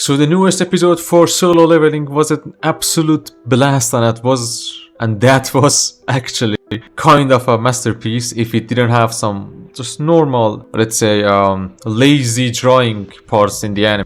So the newest episode for Solo Leveling was an absolute blast, and that was actually kind of a masterpiece if it didn't have some just normal, let's say, lazy drawing parts in the anime,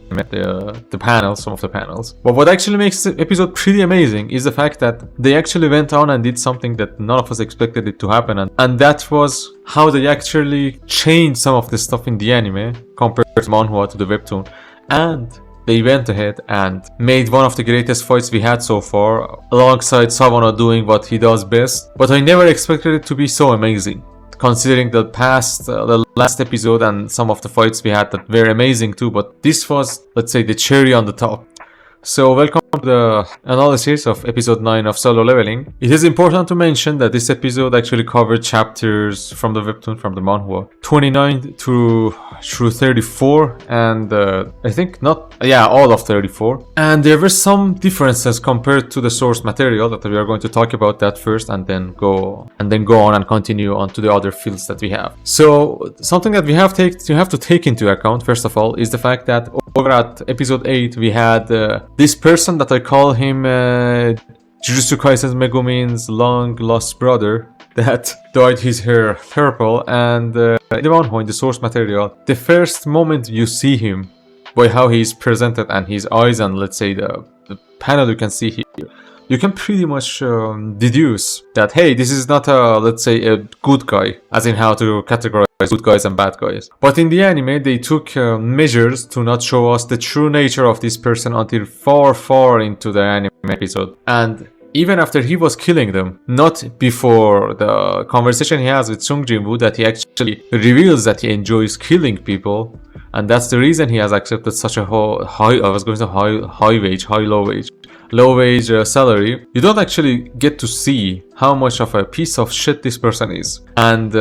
the panels, some of the panels. But what actually makes the episode pretty amazing is the fact that they actually went on and did something that none of us expected it to happen, and that was how they actually changed some of the stuff in the anime compared to Manhwa, to the webtoon, and they went ahead and made one of the greatest fights we had so far, alongside Sawano doing what he does best. But I never expected it to be so amazing, considering the last episode and some of the fights we had that were amazing too. But this was, let's say, the cherry on the top. So welcome to the analysis of episode 9 of Solo Leveling. It is important to mention that this episode actually covered chapters from the webtoon, from the manhwa, 29 through 34, and I think all of 34. And there were some differences compared to the source material that we are going to talk about that first, and then go on and continue on to the other fields that we have. So something that you have to take into account first of all is the fact that over at episode 8 we had this person that I call him Jujutsu Kaisen Megumin's long lost brother that dyed his hair purple, and in the manhwa, in the source material, the first moment you see him, by how he is presented and his eyes, and let's say the panel you can see here, you can pretty much deduce that, hey, this is not let's say a good guy, as in how to categorize good guys and bad guys. But in the anime, they took measures to not show us the true nature of this person until far into the anime episode. And even after he was killing them, not before the conversation he has with Sung Jin-woo, that he actually reveals that he enjoys killing people, and that's the reason he has accepted such a low wage salary. You don't actually get to see how much of a piece of shit this person is, and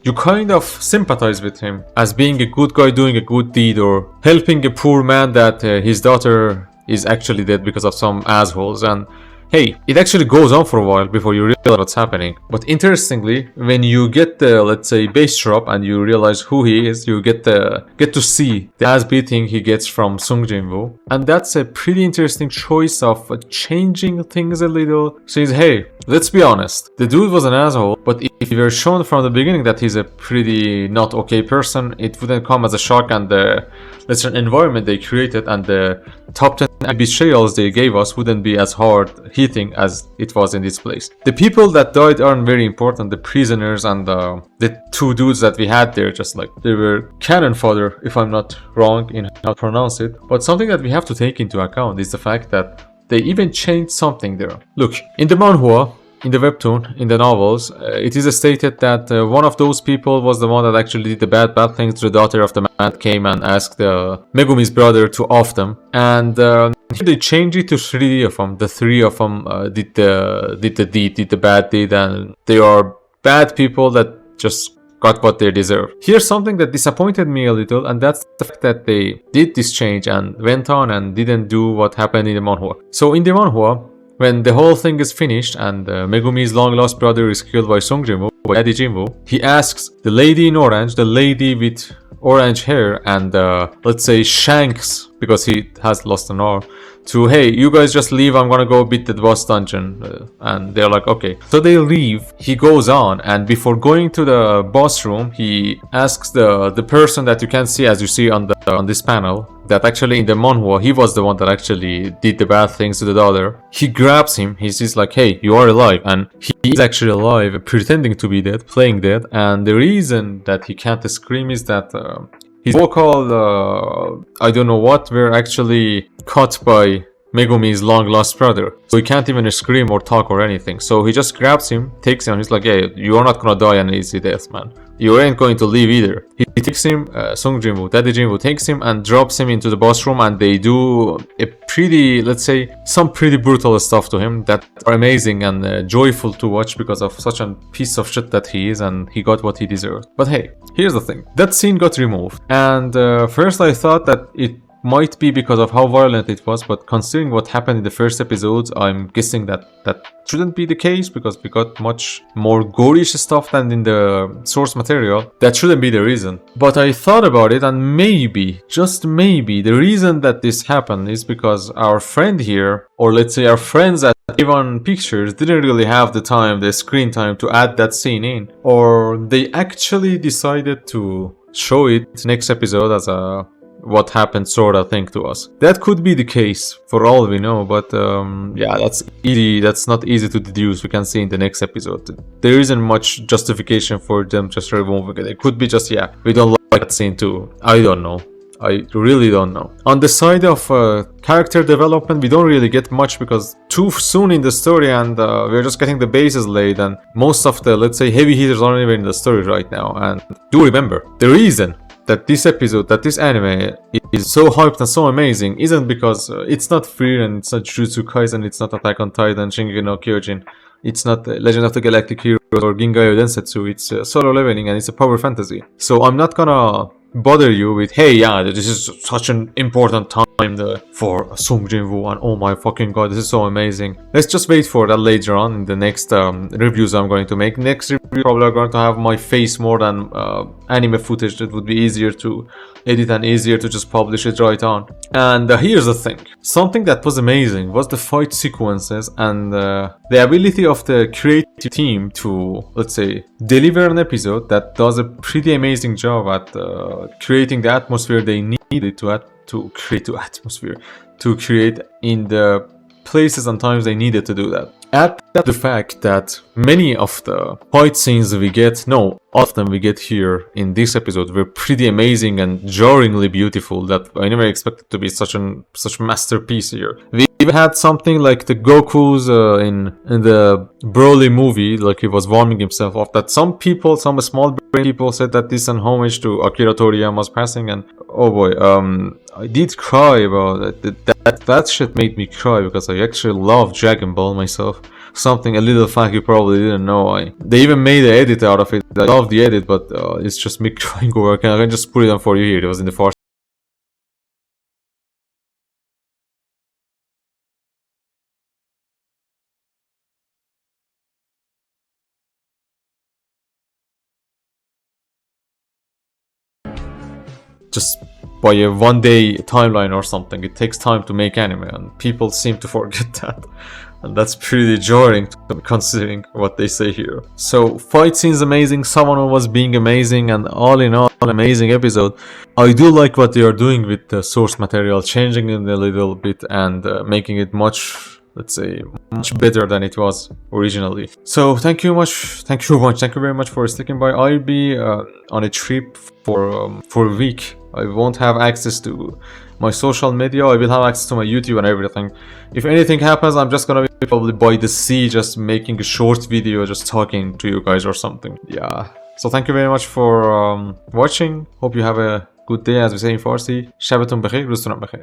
you kind of sympathize with him as being a good guy doing a good deed, or helping a poor man that his daughter is actually dead because of some assholes. And hey, it actually goes on for a while before you realize what's happening. But interestingly, when you get the, let's say, base drop and you realize who he is, you get to see the ass beating he gets from Sung Jin-woo. And that's a pretty interesting choice of changing things a little. Says, hey, let's be honest, the dude was an asshole, but if you were shown from the beginning that he's a pretty not okay person, it wouldn't come as a shock, and the, let's say, environment they created and the top 10 betrayals they gave us wouldn't be as hard hitting as it was in this place. The people that died aren't very important, the prisoners and the two dudes that we had there, just like they were cannon fodder, if I'm not wrong in how to pronounce it. But something that we have to take into account is the fact that they even changed something there. Look, in the manhwa, in the webtoon, in the novels, it is stated that one of those people was the one that actually did the bad things to the daughter of the man that came and asked Megumi's brother to off them. And they changed it to 3 of them. The 3 of them did the bad deed, and they are bad people that just got what they deserve. Here's something that disappointed me a little, and that's the fact that they did this change and went on and didn't do what happened in the manhwa. So in the manhwa, when the whole thing is finished and Megumi's long lost brother is killed by Sung Jin-woo, by Daddy Jin-woo, he asks the lady in orange, the lady with orange hair and let's say shanks, because he has lost an arm, to, hey, you guys just leave, I'm gonna go beat the boss dungeon. And they're like, okay. So they leave, he goes on, and before going to the boss room, he asks the person that you can see, as you see on this panel, that actually in the manhwa, he was the one that actually did the bad things to the daughter. He grabs him, he's like, hey, you are alive. And he is actually alive, pretending to be dead, playing dead. And the reason that he can't scream is that his vocal, I don't know what, were actually cut by Megumi's long lost brother. So he can't even scream or talk or anything. So he just grabs him, takes him, and he's like, hey, you are not gonna die an easy death, man. You ain't going to leave either. He takes him, Sung Jin-woo, Daddy Jin-woo takes him and drops him into the boss room, and they do a pretty, let's say, some pretty brutal stuff to him that are amazing and joyful to watch because of such a piece of shit that he is, and he got what he deserved. But hey, here's the thing. That scene got removed, and first I thought that it might be because of how violent it was, but considering what happened in the first episodes, I'm guessing that shouldn't be the case because we got much more gorish stuff than in the source material. That shouldn't be the reason. But I thought about it, and maybe, just maybe, the reason that this happened is because our friend here, or let's say our friends at Avon Pictures, didn't really have the screen time to add that scene in, or they actually decided to show it next episode as a what happened sort of thing to us. That could be the case for all we know, but yeah, that's not easy to deduce. We can see in the next episode. There isn't much justification for them just removing it. It could be just, yeah, we don't like that scene too. I don't know. I really don't know. On the side of character development, we don't really get much because too soon in the story, and we're just getting the bases laid, and most of the, let's say, heavy hitters aren't even in the story right now. And do remember, the reason that this anime is so hyped and so amazing isn't because it's not Free and it's not Jujutsu Kaisen, it's not Attack on Titan, Shingeki no Kyojin, it's not Legend of the Galactic Heroes or Gingayo Densetsu, it's Solo Leveling and it's a power fantasy. So I'm not gonna bother you with, hey, yeah, this is such an important time for Sung Jin-woo and oh my fucking god, this is so amazing. Let's just wait for that later on in the next reviews I'm going to make. Next review probably are going to have my face more than anime footage. That would be easier to edit and easier to just publish it right on. And here's the thing. Something that was amazing was the fight sequences and the ability of the creative team to, let's say, deliver an episode that does a pretty amazing job at creating the atmosphere they needed to create in the places and times they needed to do that. Add the fact that many of the fight scenes we get, no, all of them we get here in this episode were pretty amazing and jarringly beautiful that I never expected to be such masterpiece here. We even had something like the Goku's in the Broly movie, like he was warming himself off, that some small brain people said that this is an homage to Akira Toriyama's passing, and oh boy, I did cry about it. That shit made me cry because I actually love Dragon Ball myself. Something a little fact you probably didn't know. They even made an edit out of it. I love the edit, but it's just me crying over. I can just put it on for you here. It was in the first. Just by a one-day timeline or something. It takes time to make anime, and people seem to forget that. And that's pretty jarring considering what they say here. So, fight scenes amazing, Sawano was being amazing, and all in all, amazing episode. I do like what they are doing with the source material, changing it a little bit and making it much, let's say, much better than it was originally. So thank you very much for sticking by. I'll be on a trip for a week. I won't have access to my social media. I will have access to my YouTube and everything. If anything happens, I'm just gonna be probably by the sea, just making a short video, just talking to you guys or something. Yeah. So thank you very much for watching. Hope you have a good day, as we say in Farsi. Shabatun bakhair, ruztun bakhair.